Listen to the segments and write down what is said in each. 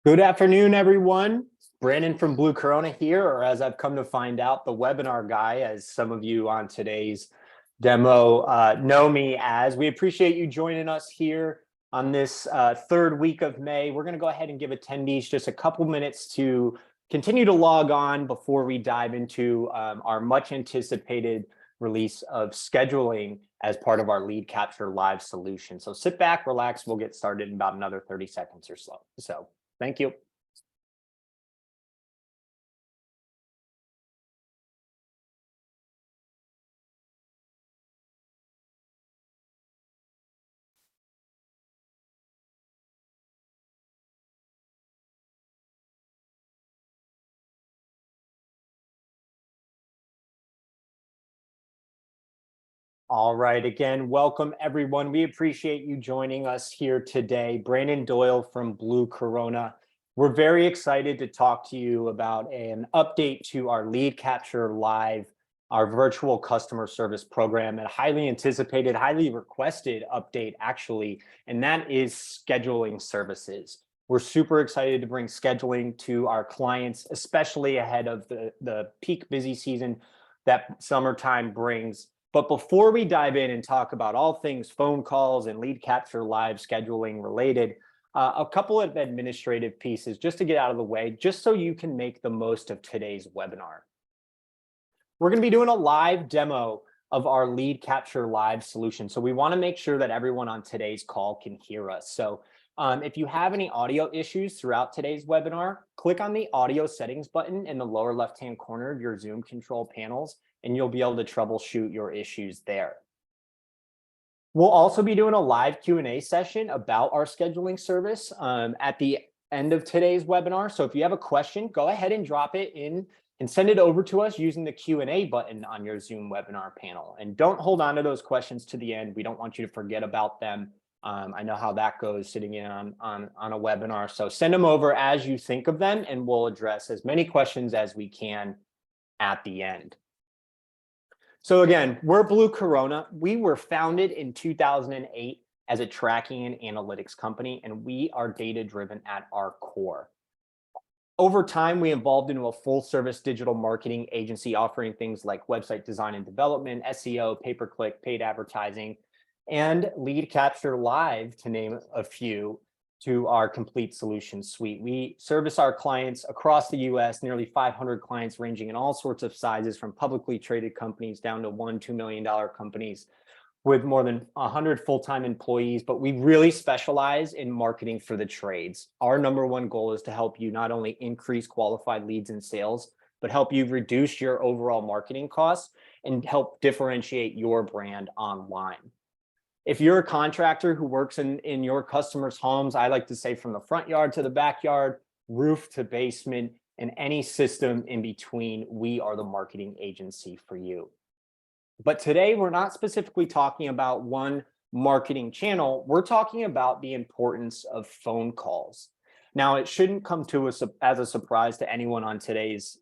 Good afternoon, everyone. Brandon from Blue Corona here, or as I've come to find out, the webinar guy, as some of you on today's demo know me as. We appreciate you joining us here on this third week of May. We're going to go ahead and give attendees just a couple minutes to continue to log on before we dive into our much anticipated release of scheduling as part of our lead capture live solution. So sit back, relax. We'll get started in about another 30 seconds or so. Thank you. All right, again, welcome everyone. We appreciate you joining us here today. Brandon Doyle from Blue Corona. We're very excited to talk to you about an update to our Lead Capture Live, our virtual customer service program, and a highly anticipated, highly requested update actually, and that is scheduling services. We're super excited to bring scheduling to our clients, especially ahead of the peak busy season that summertime brings. But before we dive in and talk about all things phone calls and lead capture live scheduling related, a couple of administrative pieces just to get out of the way, just so you can make the most of today's webinar. We're going to be doing a live demo of our lead capture live solution. So we want to make sure that everyone on today's call can hear us. So if you have any audio issues throughout today's webinar, click on the audio settings button in the lower left-hand corner of your Zoom control panels, and you'll be able to troubleshoot your issues there. We'll also be doing a live Q&A session about our scheduling service at the end of today's webinar. So if you have a question, go ahead and drop it in and send it over to us using the Q&A button on your Zoom webinar panel. And don't hold on to those questions to the end. We don't want you to forget about them. I know how that goes sitting in on a webinar. So send them over as you think of them, and we'll address as many questions as we can at the end. So again, we're Blue Corona. We were founded in 2008 as a tracking and analytics company, and we are data-driven at our core. Over time, we evolved into a full-service digital marketing agency offering things like website design and development, SEO, pay-per-click, paid advertising, and lead capture live, to name a few, to our complete solution suite. We service our clients across the US, nearly 500 clients ranging in all sorts of sizes, from publicly traded companies down to $1-2 million companies with more than 100 full-time employees. But we really specialize in marketing for the trades. Our number one goal is to help you not only increase qualified leads and sales, but help you reduce your overall marketing costs and help differentiate your brand online. If you're a contractor who works in your customers' homes, I like to say from the front yard to the backyard, roof to basement, and any system in between, we are the marketing agency for you. But today, we're not specifically talking about one marketing channel. We're talking about the importance of phone calls. Now, it shouldn't come to us as a surprise to anyone on today's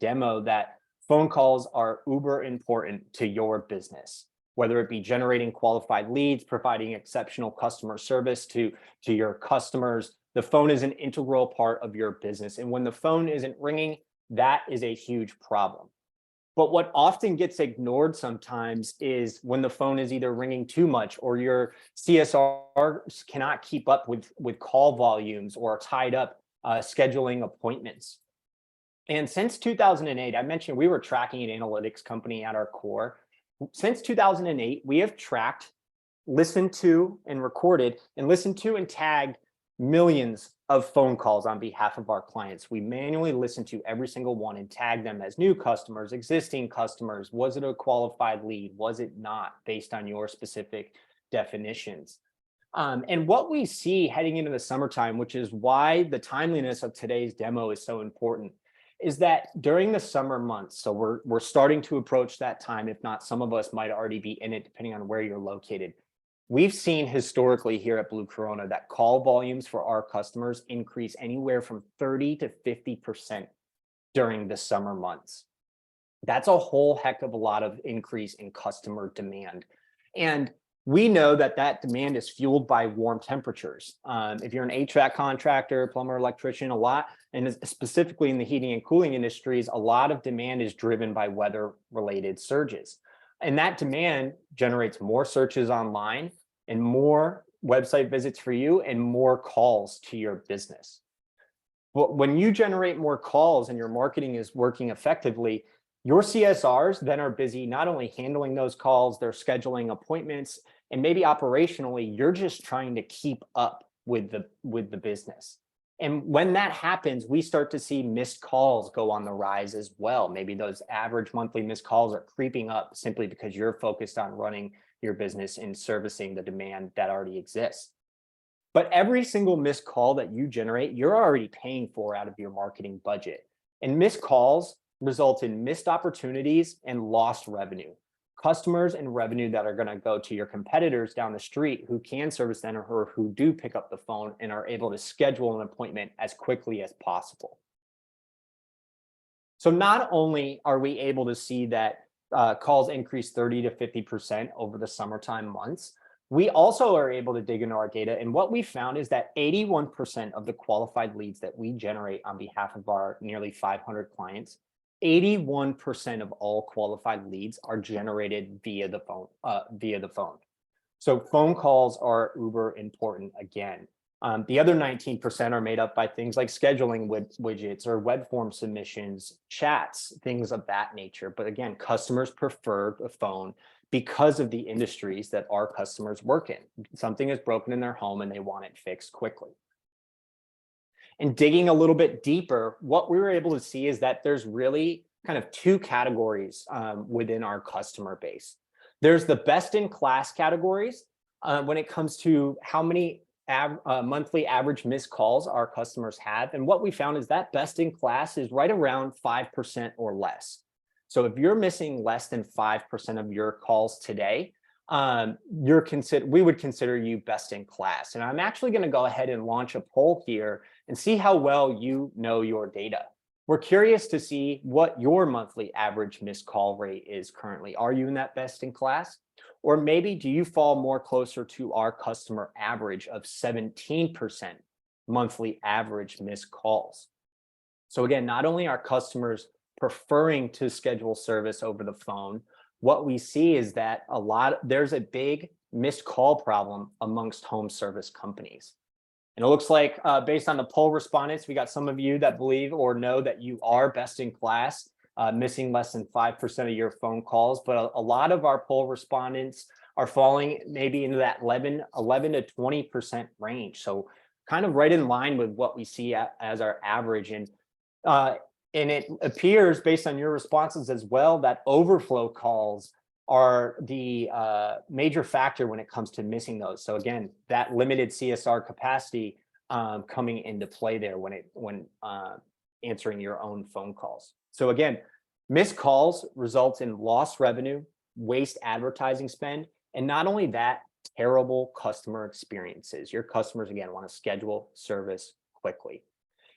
demo that phone calls are uber important to your business, whether it be generating qualified leads, providing exceptional customer service to your customers. The phone is an integral part of your business. And when the phone isn't ringing, that is a huge problem. But what often gets ignored sometimes is when the phone is either ringing too much or your CSRs cannot keep up with call volumes or are tied up scheduling appointments. And since 2008, I mentioned we were tracking an analytics company at our core. Since 2008, we have tracked, listened to, and recorded, and listened to and tagged millions of phone calls on behalf of our clients. We manually listen to every single one and tag them as new customers, existing customers. Was it a qualified lead? Was it not, based on your specific definitions? And what we see heading into the summertime, which is why the timeliness of today's demo is so important, is that during the summer months, so we're starting to approach that time, if not some of us might already be in it, depending on where you're located. We've seen historically here at Blue Corona that call volumes for our customers increase anywhere from 30 to 50% during the summer months. That's a whole heck of a lot of increase in customer demand. And We know that that demand is fueled by warm temperatures. If you're an HVAC contractor, plumber, electrician, a lot, and specifically in the heating and cooling industries, a lot of demand is driven by weather-related surges. And that demand generates more searches online and more website visits for you and more calls to your business. But when you generate more calls and your marketing is working effectively, your CSRs then are busy not only handling those calls, they're scheduling appointments, and maybe operationally, you're just trying to keep up with the business. And when that happens, we start to see missed calls go on the rise as well. Maybe those average monthly missed calls are creeping up simply because you're focused on running your business and servicing the demand that already exists. But every single missed call that you generate, you're already paying for out of your marketing budget. And missed calls result in missed opportunities and lost revenue. Customers and revenue that are going to go to your competitors down the street who can service them or who do pick up the phone and are able to schedule an appointment as quickly as possible. So not only are we able to see that calls increase 30 to 50% over the summertime months, we also are able to dig into our data. And what we found is that 81% of the qualified leads that we generate on behalf of our nearly 500 clients, 81% of all qualified leads are generated via the phone. So phone calls are uber important again. The other 19% are made up by things like scheduling widgets or web form submissions, chats, things of that nature. But again, customers prefer the phone because of the industries that our customers work in. Something is broken in their home and they want it fixed quickly. And digging a little bit deeper, what we were able to see is that there's really kind of two categories within our customer base. There's the best-in-class categories when it comes to how many monthly average missed calls our customers have. And what we found is that best-in-class is right around 5% or less. So if you're missing less than 5% of your calls today, we would consider you best in class. And I'm actually going to go ahead and launch a poll here and see how well you know your data. We're curious to see what your monthly average missed call rate is currently. Are you in that best in class? Or maybe do you fall more closer to our customer average of 17% monthly average missed calls? So again, not only are customers preferring to schedule service over the phone, what we see is that there's a big missed call problem amongst home service companies. And it looks like based on the poll respondents, we got some of you that believe or know that you are best in class, missing less than 5% of your phone calls. But a lot of our poll respondents are falling maybe into that 11 to 20% range. So kind of right in line with what we see as our average. And it appears based on your responses as well that overflow calls are the major factor when it comes to missing those. So again, that limited CSR capacity coming into play there when answering your own phone calls. So again, missed calls result in lost revenue, waste advertising spend, and not only that, terrible customer experiences. Your customers, again, want to schedule service quickly.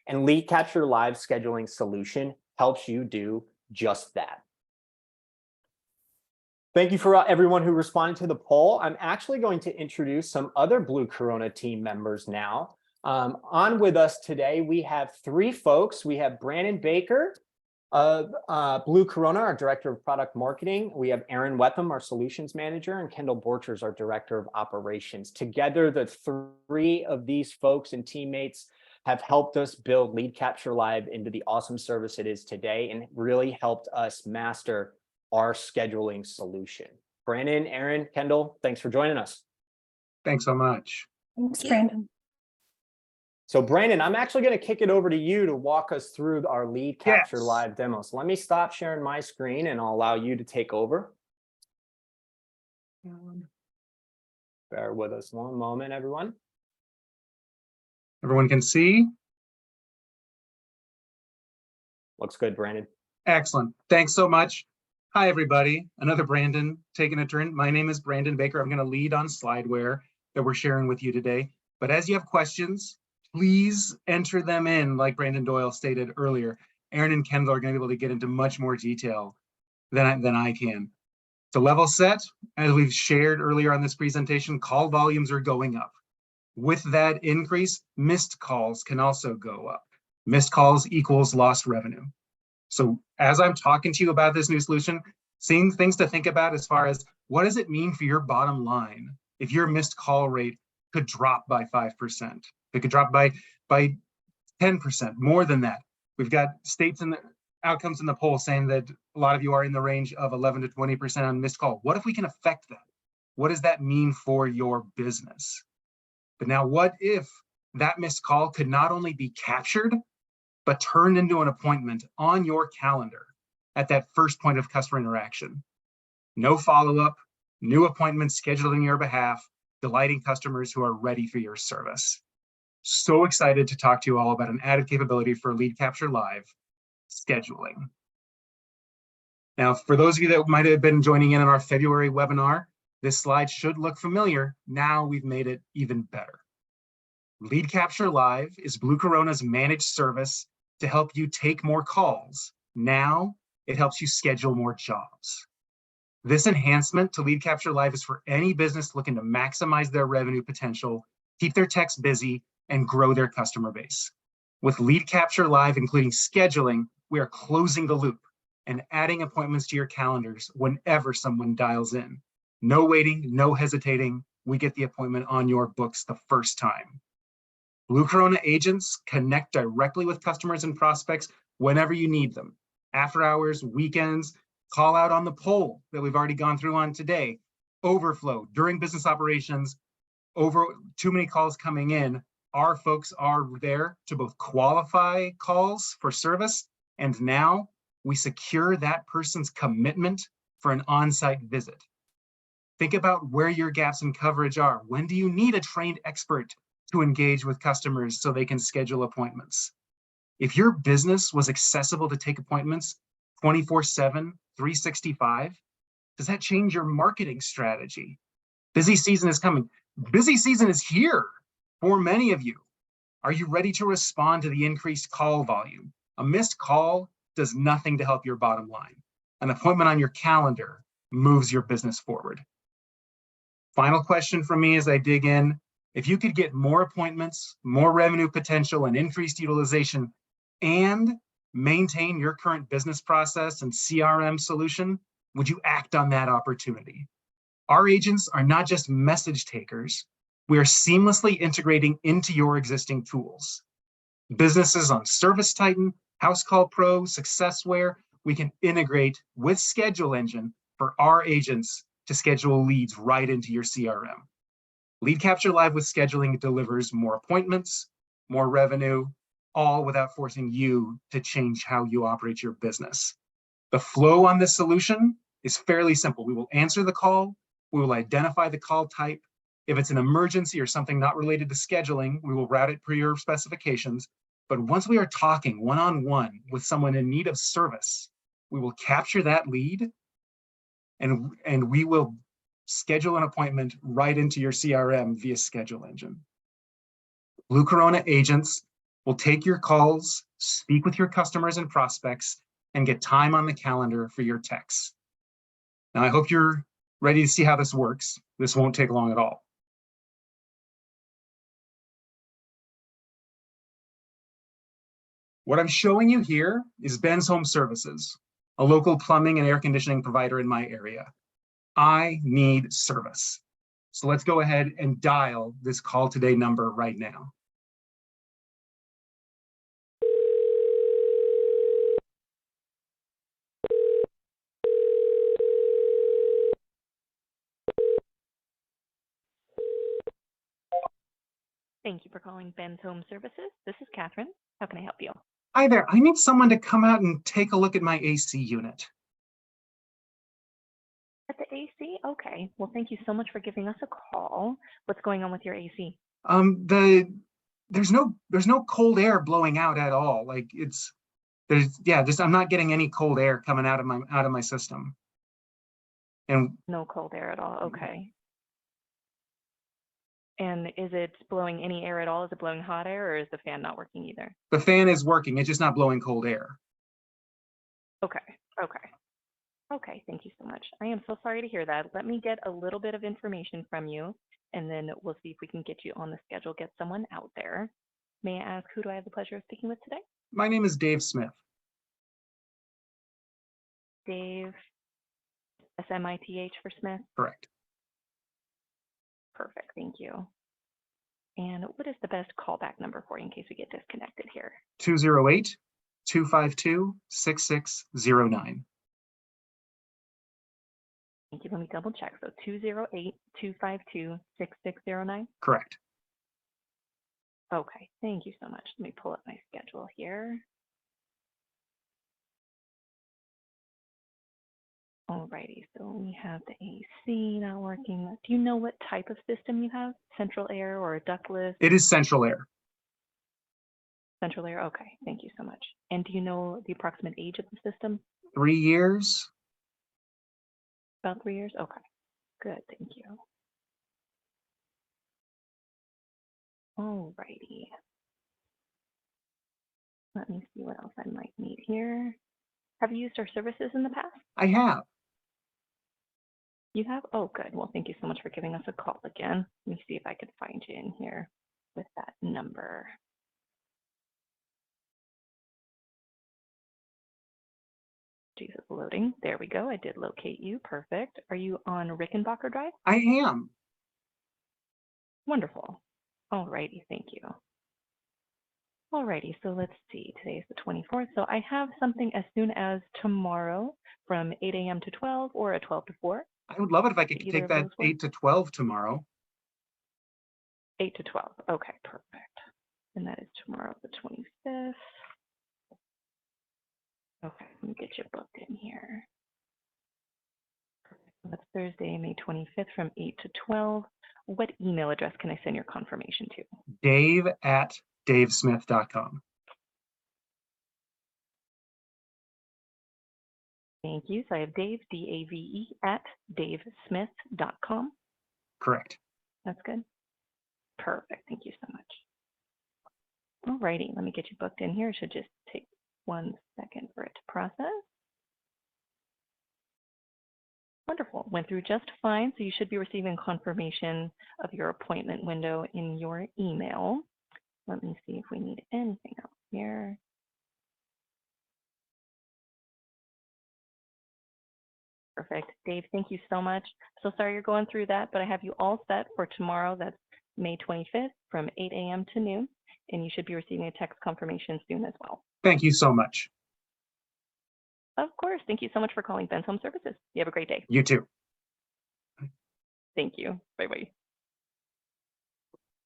And Lead Capture Live scheduling solution helps you do just that. Thank you for everyone who responded to the poll. I'm actually going to introduce some other Blue Corona team members now. On with us today, we have three folks. We have Brandon Baker of Blue Corona, our Director of Product Marketing. We have Aaron Wetham, our Solutions Manager, and Kendall Borchers, our Director of Operations. Together, the three of these folks and teammates have helped us build Lead Capture Live into the awesome service it is today and really helped us master our scheduling solution. Brandon, Aaron, Kendall, thanks for joining us. Thanks so much. Thanks, Brandon. So Brandon, I'm actually going to kick it over to you to walk us through our Lead Capture Live demo. So let me stop sharing my screen and I'll allow you to take over. Bear with us one moment, everyone. Everyone can see? Looks good, Brandon. Excellent. Thanks so much. Hi, everybody. Another Brandon taking a turn. My name is Brandon Baker. I'm going to lead on slideware that we're sharing with you today. But as you have questions, please enter them in, like Brandon Doyle stated earlier. Aaron and Kendall are going to be able to get into much more detail than I can. To level set, as we've shared earlier on this presentation, call volumes are going up. With that increase, missed calls can also go up. Missed calls equals lost revenue. So as I'm talking to you about this new solution, seeing things to think about as far as what does it mean for your bottom line if your missed call rate could drop by 5%? It could drop by 10%, more than that. We've got states in the outcomes in the poll saying that a lot of you are in the range of 11 to 20% on missed call. What if we can affect that? What does that mean for your business? But now what if that missed call could not only be captured, but turned into an appointment on your calendar at that first point of customer interaction? No follow-up, new appointments scheduled on your behalf, delighting customers who are ready for your service. So excited to talk to you all about an added capability for Lead Capture Live, scheduling. Now, for those of you that might have been joining in on our February webinar, this slide should look familiar. Now we've made it even better. Lead Capture Live is Blue Corona's managed service to help you take more calls. Now it helps you schedule more jobs. This enhancement to Lead Capture Live is for any business looking to maximize their revenue potential, keep their techs busy, and grow their customer base. With Lead Capture Live, including scheduling, we are closing the loop and adding appointments to your calendars whenever someone dials in. No waiting, no hesitating. We get the appointment on your books the first time. Blue Corona agents connect directly with customers and prospects whenever you need them. After hours, weekends, call out on the poll that we've already gone through on today, overflow during business operations, over too many calls coming in. Our folks are there to both qualify calls for service, and now we secure that person's commitment for an on-site visit. Think about where your gaps in coverage are. When do you need a trained expert to engage with customers so they can schedule appointments? If your business was accessible to take appointments 24/7, 365, does that change your marketing strategy? Busy season is coming. Busy season is here for many of you. Are you ready to respond to the increased call volume? A missed call does nothing to help your bottom line. An appointment on your calendar moves your business forward. Final question from me as I dig in. If you could get more appointments, more revenue potential, and increased utilization, and maintain your current business process and CRM solution, would you act on that opportunity? Our agents are not just message takers. We are seamlessly integrating into your existing tools. Businesses on ServiceTitan, Housecall Pro, Successware, we can integrate with Schedule Engine for our agents to schedule leads right into your CRM. Lead Capture Live with scheduling delivers more appointments, more revenue, all without forcing you to change how you operate your business. The flow on this solution is fairly simple. We will answer the call. We will identify the call type. If it's an emergency or something not related to scheduling, we will route it per your specifications. But once we are talking one-on-one with someone in need of service, we will capture that lead and we will schedule an appointment right into your CRM via Schedule Engine. Blue Corona agents will take your calls, speak with your customers and prospects, and get time on the calendar for your techs. Now, I hope you're ready to see how this works. This won't take long at all. What I'm showing you here is Ben's Home Services, a local plumbing and air conditioning provider in my area. I need service. So let's go ahead and dial this call today number right now. Thank you for calling Ben's Home Services. This is Catherine. How can I help you? Hi there. I need someone to come out and take a look at my AC unit. At the AC? Okay. Well, thank you so much for giving us a call. What's going on with your AC? There's no cold air blowing out at all. Like I'm not getting any cold air coming out of my system. And No cold air at all. Okay. And is it blowing any air at all? Is it blowing hot air, or is the fan not working either? the fan is working. It's just not blowing cold air. Okay. Okay. Okay, thank you so much. I am so sorry to hear that. Let me get a little bit of information from you, and then we'll see if we can get you on the schedule, get someone out there. May I ask, who do I have the pleasure of speaking with today? My name is Dave Smith. Dave, S-M-I-T-H for Smith? Correct. Perfect, thank you. And what is the best callback number for you in case we get disconnected here? 208-252-6609. Thank you. Let me double check. So 208-252-6609? Correct. Okay, thank you so much. Let me pull up my schedule here. Alrighty, so we have the AC not working. Do you know what type of system you have? Central air or a ductless? It is central air. Central air, okay, thank you so much. And do you know the approximate age of the system? 3 years. About 3 years? Okay, good, thank you. Alrighty. Let me see what else I might need here. Have you used our services in the past? I have. You have? Oh, good. Well, thank you so much for giving us a call again. Let me see if I could find you in here with that number. Jesus, loading. There we go. I did locate you. Perfect. Are you on Rickenbacker Drive? I am. Wonderful. Alrighty, thank you. Alrighty, so let's see. Today's the 24th. So I have something as soon as tomorrow from 8 a.m. to 12 or a 12 to 4. I would love it if I could Either take of that those work? 8 to 12 tomorrow. 8 to 12. Okay, perfect. And that is tomorrow, the 25th. Okay, let me get you booked in here. That's Thursday, May 25th from 8 to 12. What email address can I send your confirmation to? Dave@davesmith.com. Thank you. So I have Dave, D-A-V-E, at davesmith.com. Correct. That's good. Perfect. Thank you so much. Alrighty, let me get you booked in here. It should just take 1 second for it to process. Wonderful. Went through just fine. So you should be receiving confirmation of your appointment window in your email. Let me see if we need anything else here. Perfect. Dave, thank you so much. So sorry you're going through that, but I have you all set for tomorrow. That's May 25th from 8 a.m. to noon. And you should be receiving a text confirmation soon as well. Thank you so much. Of course. Thank you so much for calling Ben's Home Services. You have a great day. You too. Thank you. Bye-bye.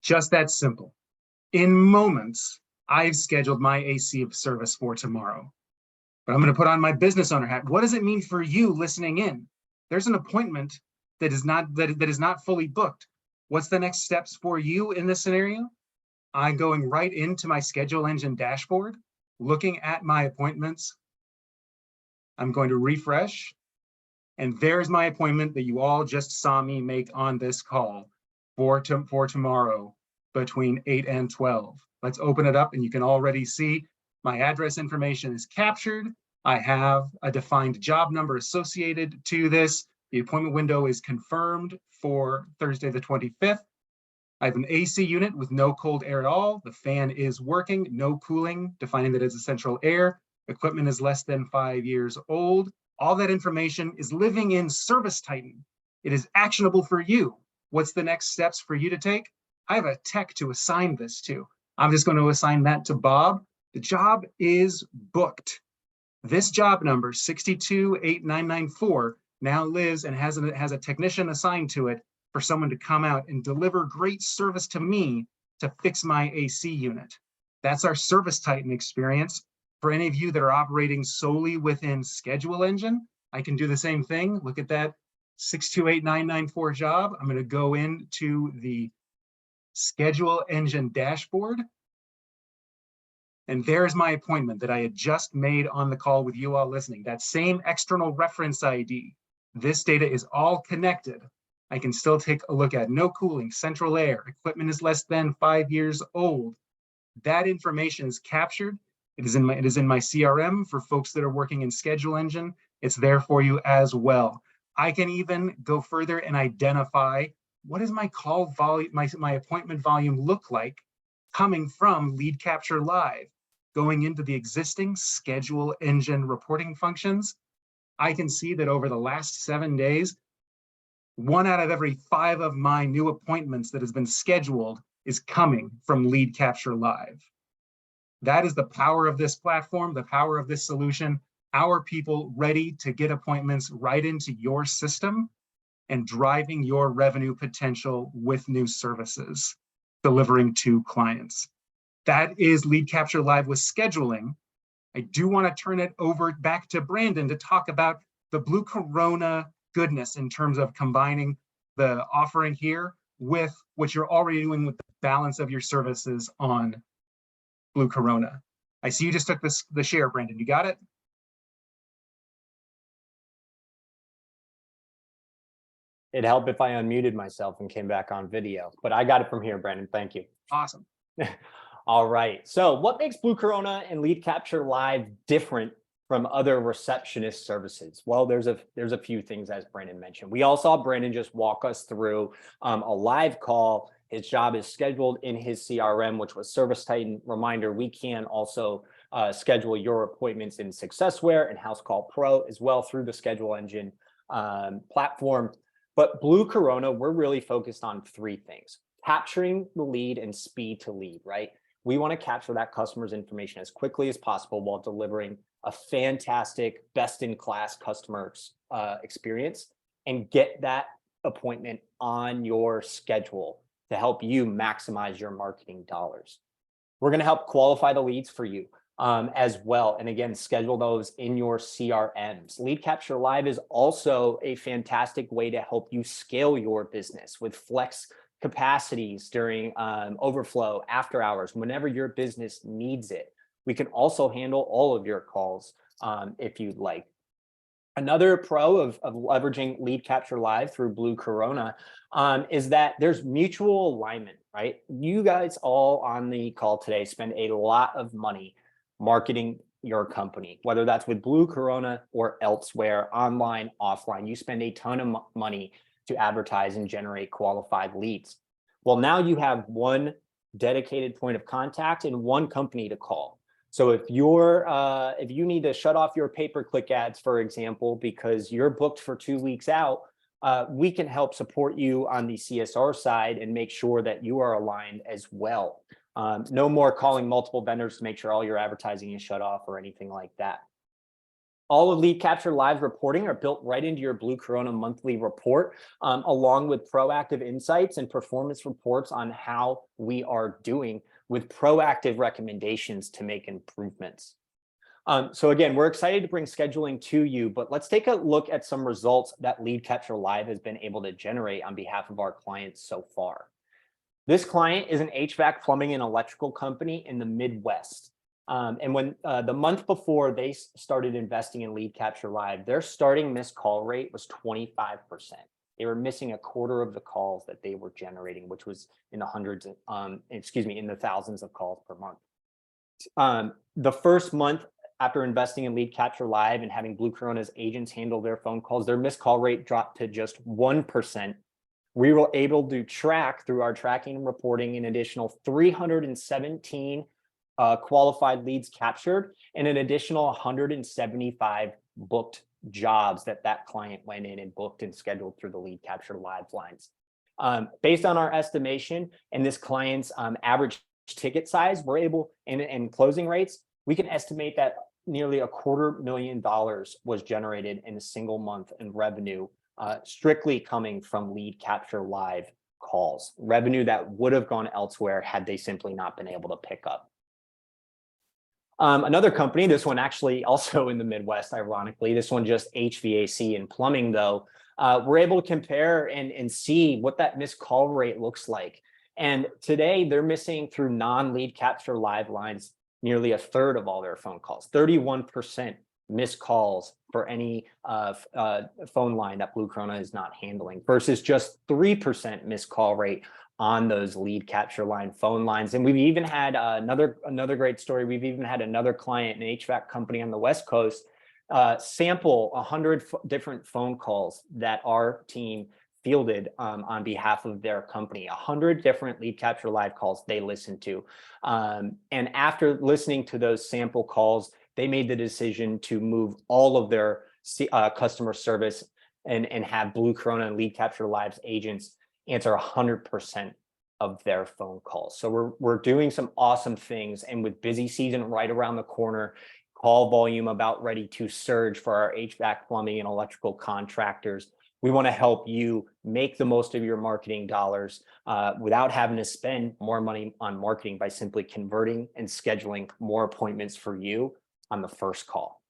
Just that simple. In moments, I've scheduled my AC service for tomorrow. But I'm going to put on my business owner hat. What does it mean for you listening in? There's an appointment that is not fully booked. What's the next steps for you in this scenario? I'm going right into my schedule engine dashboard, looking at my appointments. I'm going to refresh, and there's my appointment that you all just saw me make on this call for tomorrow between 8 and 12. Let's open it up, and you can already see my address information is captured. I have a defined job number associated to this. The appointment window is confirmed for Thursday the 25th. I have an AC unit with no cold air at all. The fan is working, no cooling, defining that as essential air. Equipment is less than 5 years old. All that information is living in ServiceTitan. It is actionable for you. What's the next steps for you to take? I have a tech to assign this to. I'm just going to assign that to Bob. The job is booked. This job number, 628-994, now lives and has a technician assigned to it for someone to come out and deliver great service to me to fix my AC unit. That's our ServiceTitan experience. For any of you that are operating solely within Schedule Engine, I can do the same thing. Look at that 628-994 job. I'm going to go into the Schedule Engine dashboard. And there's my appointment that I had just made on the call with you all listening. That same external reference ID. This data is all connected. I can still take a look at no cooling, central air, equipment is less than 5 years old. That information is captured. It is in my CRM for folks that are working in Schedule Engine. It's there for you as well. I can even go further and identify what does my call volume, my appointment volume look like coming from Lead Capture Live, going into the existing schedule engine reporting functions. I can see that over the last 7 days, 1 out of every 5 of my new appointments that has been scheduled is coming from Lead Capture Live. That is the power of this platform, the power of this solution. Our people ready to get appointments right into your system and driving your revenue potential with new services, delivering to clients. That is Lead Capture Live with scheduling. I do want to turn it over back to Brandon to talk about the Blue Corona goodness in terms of combining the offering here with what you're already doing with the balance of your services on Blue Corona. I see you just took the share, Brandon. You got it? It'd help if I unmuted myself and came back on video, but I got it from here, Brandon. Thank you. Awesome. All right. So what makes Blue Corona and Lead Capture Live different from other receptionist services? Well, there's a few things, as Brandon mentioned. We all saw Brandon just walk us through a live call. His job is scheduled in his CRM, which was ServiceTitan. Reminder, we can also schedule your appointments in Successware and Housecall Pro as well through the schedule engine platform. But Blue Corona, we're really focused on 3 things: capturing the lead and speed to lead, right? We want to capture that customer's information as quickly as possible while delivering a fantastic, best-in-class customer experience and get that appointment on your schedule to help you maximize your marketing dollars. We're going to help qualify the leads for you as well. And again, schedule those in your CRMs. Lead Capture Live is also a fantastic way to help you scale your business with flex capacities during overflow, after hours, whenever your business needs it. We can also handle all of your calls if you'd like. Another pro of leveraging Lead Capture Live through Blue Corona is that there's mutual alignment, right? You guys all on the call today spend a lot of money marketing your company, whether that's with Blue Corona or elsewhere, online, offline. You spend a ton of money to advertise and generate qualified leads. Well, now you have one dedicated point of contact and one company to call. So if you need to shut off your pay-per-click ads, for example, because you're booked for 2 weeks out, we can help support you on the CSR side and make sure that you are aligned as well. No more calling multiple vendors to make sure all your advertising is shut off or anything like that. All of Lead Capture Live reporting are built right into your Blue Corona monthly report, along with proactive insights and performance reports on how we are doing, with proactive recommendations to make improvements. So again, we're excited to bring scheduling to you, but let's take a look at some results that Lead Capture Live has been able to generate on behalf of our clients so far. This client is an HVAC, plumbing, and electrical company in the Midwest. And when the month before they started investing in Lead Capture Live, their starting missed call rate was 25%. They were missing a quarter of the calls that they were generating, which was in the hundreds, in the thousands of calls per month. The first month after investing in Lead Capture Live and having Blue Corona's agents handle their phone calls, their missed call rate dropped to just 1%. We were able to track through our tracking and reporting an additional 317 qualified leads captured and an additional 175 booked jobs that client went in and booked and scheduled through the Lead Capture Live lines. Based on our estimation and this client's average ticket size, we're able, and closing rates, we can estimate that nearly $250,000 was generated in a single month in revenue, strictly coming from Lead Capture Live calls, revenue that would have gone elsewhere had they simply not been able to pick up. Another company, this one actually also in the Midwest, ironically, this one just HVAC and plumbing though, we're able to compare and see what that missed call rate looks like. And today they're missing through non-Lead Capture Live lines nearly a third of all their phone calls, 31% missed calls for any phone line that Blue Corona is not handling versus just 3% missed call rate on those Lead Capture Line phone lines. And we've even had another great story. We've even had another client, an HVAC company on the West Coast, sample 100 different phone calls that our team fielded on behalf of their company, 100 different Lead Capture Live calls they listened to. And after listening to those sample calls, they made the decision to move all of their customer service and have Blue Corona and Lead Capture Live's agents answer 100% of their phone calls. So we're doing some awesome things. And with busy season right around the corner, call volume about ready to surge for our HVAC, plumbing, and electrical contractors, we want to help you make the most of your marketing dollars without having to spend more money on marketing by simply converting and scheduling more appointments for you on the first call.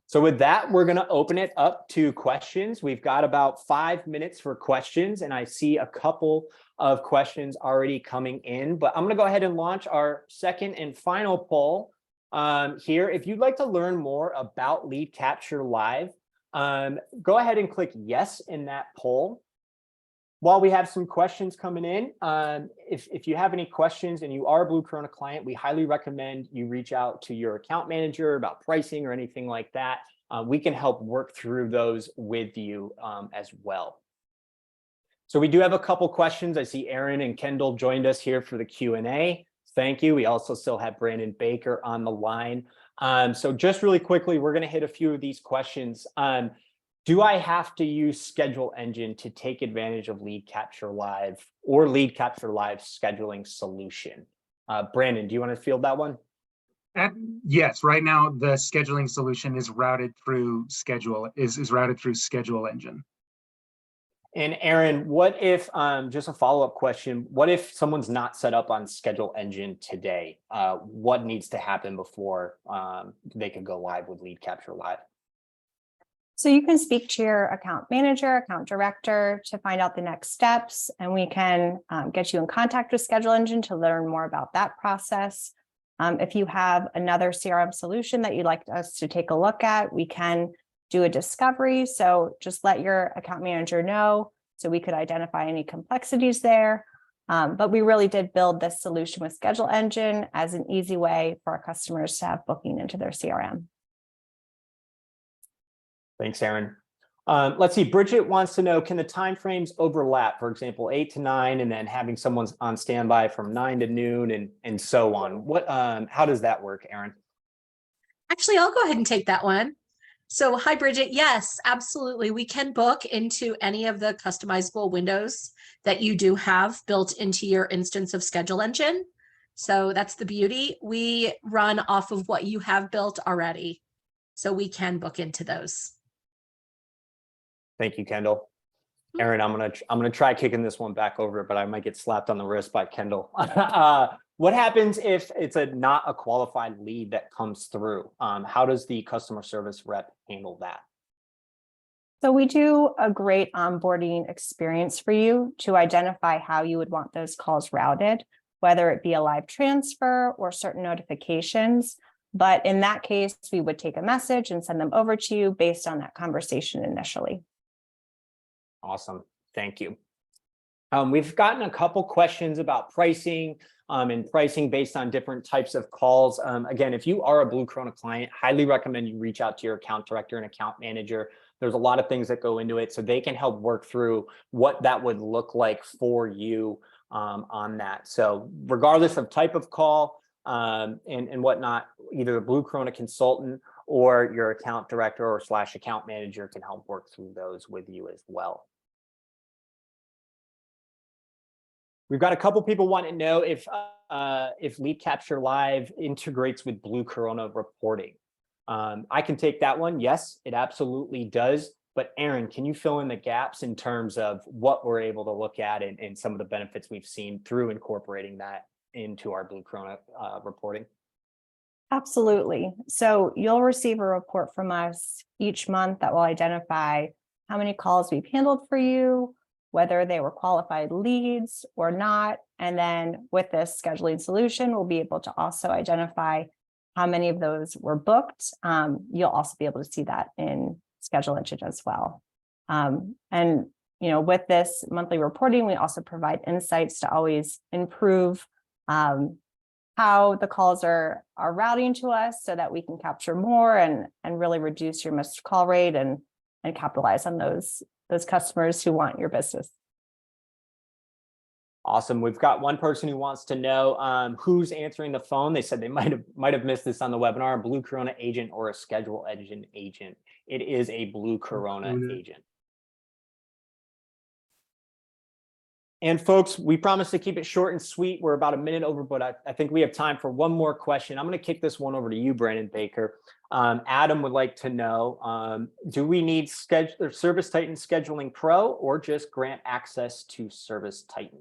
So with that, we're going to open it up to questions. We've got about 5 minutes for questions, and I see a couple of questions already coming in, but I'm going to go ahead and launch our second and final poll here. If you'd like to learn more about Lead Capture Live, go ahead and click yes in that poll. While we have some questions coming in, if you have any questions and you are a Blue Corona client, we highly recommend you reach out to your account manager about pricing or anything like that. We can help work through those with you as well. So we do have a couple questions. I see Aaron and Kendall joined us here for the Q&A. Thank you. We also still have Brandon Baker on the line. So just really quickly, we're going to hit a few of these questions. Do I have to use Schedule Engine to take advantage of Lead Capture Live or Lead Capture Live scheduling solution? Brandon, do you want to field that one? Yes, right now the scheduling solution is routed through Schedule Engine. And Aaron, what if, just a follow-up question, what if someone's not set up on Schedule Engine today? What needs to happen before they can go live with Lead Capture Live? So you can speak to your account manager, account director to find out the next steps, and we can get you in contact with Schedule Engine to learn more about that process. If you have another CRM solution that you'd like us to take a look at, we can do a discovery. So just let your account manager know so we could identify any complexities there. But we really did build this solution with Schedule Engine as an easy way for our customers to have booking into their CRM. Thanks, Aaron. Let's see, Bridget wants to know, can the timeframes overlap? For example, 8 to 9, and then having someone on standby from 9 to noon and so on. How does that work, Aaron? Actually, I'll go ahead and take that one. So hi, Bridget. Yes, absolutely. We can book into any of the customizable windows that you do have built into your instance of Schedule Engine. So that's the beauty. We run off of what you have built already. So we can book into those. Thank you, Kendall. Aaron, I'm gonna try kicking this one back over, but I might get slapped on the wrist by Kendall. What happens if it's not a qualified lead that comes through? How does the customer service rep handle that? So we do a great onboarding experience for you to identify how you would want those calls routed, whether it be a live transfer or certain notifications. But in that case, we would take a message and send them over to you based on that conversation initially. Awesome. Thank you. We've gotten a couple questions about pricing and pricing based on different types of calls. Again, if you are a Blue Corona client, highly recommend you reach out to your account director and account manager. There's a lot of things that go into it, so they can help work through what that would look like for you on that. So regardless of type of call and whatnot, either a Blue Corona consultant or your account director or / account manager can help work through those with you as well. We've got a couple people wanting to know if Lead Capture Live integrates with Blue Corona reporting. I can take that one. Yes, it absolutely does. But Aaron, can you fill in the gaps in terms of what we're able to look at and some of the benefits we've seen through incorporating that into our Blue Corona reporting? Absolutely. So you'll receive a report from us each month that will identify how many calls we've handled for you, whether they were qualified leads or not. And then with this scheduling solution, we'll be able to also identify how many of those were booked. You'll also be able to see that in Schedule Engine as well. And with this monthly reporting, we also provide insights to always improve how the calls are routing to us so that we can capture more and really reduce your missed call rate and capitalize on those customers who want your business. Awesome. We've got one person who wants to know who's answering the phone. They said they might have missed this on the webinar, a Blue Corona agent or a Schedule Engine agent. It is a Blue Corona agent. And folks, we promised to keep it short and sweet. We're about a minute over, but I think we have time for one more question. I'm going to kick this one over to you, Brandon Baker. Adam would like to know, do we need ServiceTitan Scheduling Pro or just grant access to ServiceTitan?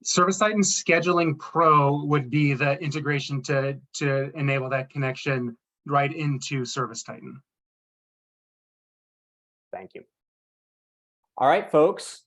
ServiceTitan Scheduling Pro would be the integration to enable that connection right into ServiceTitan. Thank you. All right, folks,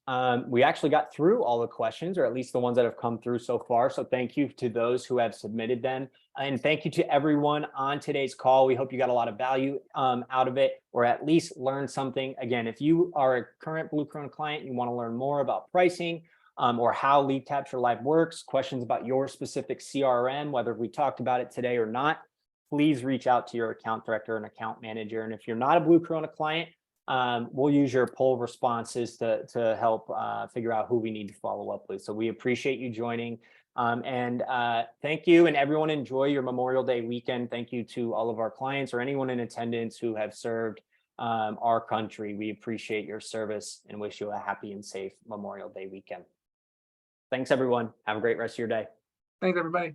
we actually got through all the questions, or at least the ones that have come through so far. So thank you to those who have submitted them. And thank you to everyone on today's call. We hope you got a lot of value out of it, or at least learned something. Again, if you are a current Blue Corona client, you want to learn more about pricing or how Lead Capture Live works, questions about your specific CRM, whether we talked about it today or not, please reach out to your account director and account manager. And if you're not a Blue Corona client, we'll use your poll responses to help figure out who we need to follow up with. So we appreciate you joining. Thank you, and everyone enjoy your Memorial Day weekend. Thank you to all of our clients or anyone in attendance who have served our country. We appreciate your service and wish you a happy and safe Memorial Day weekend. Thanks, everyone. Have a great rest of your day. Thanks, everybody.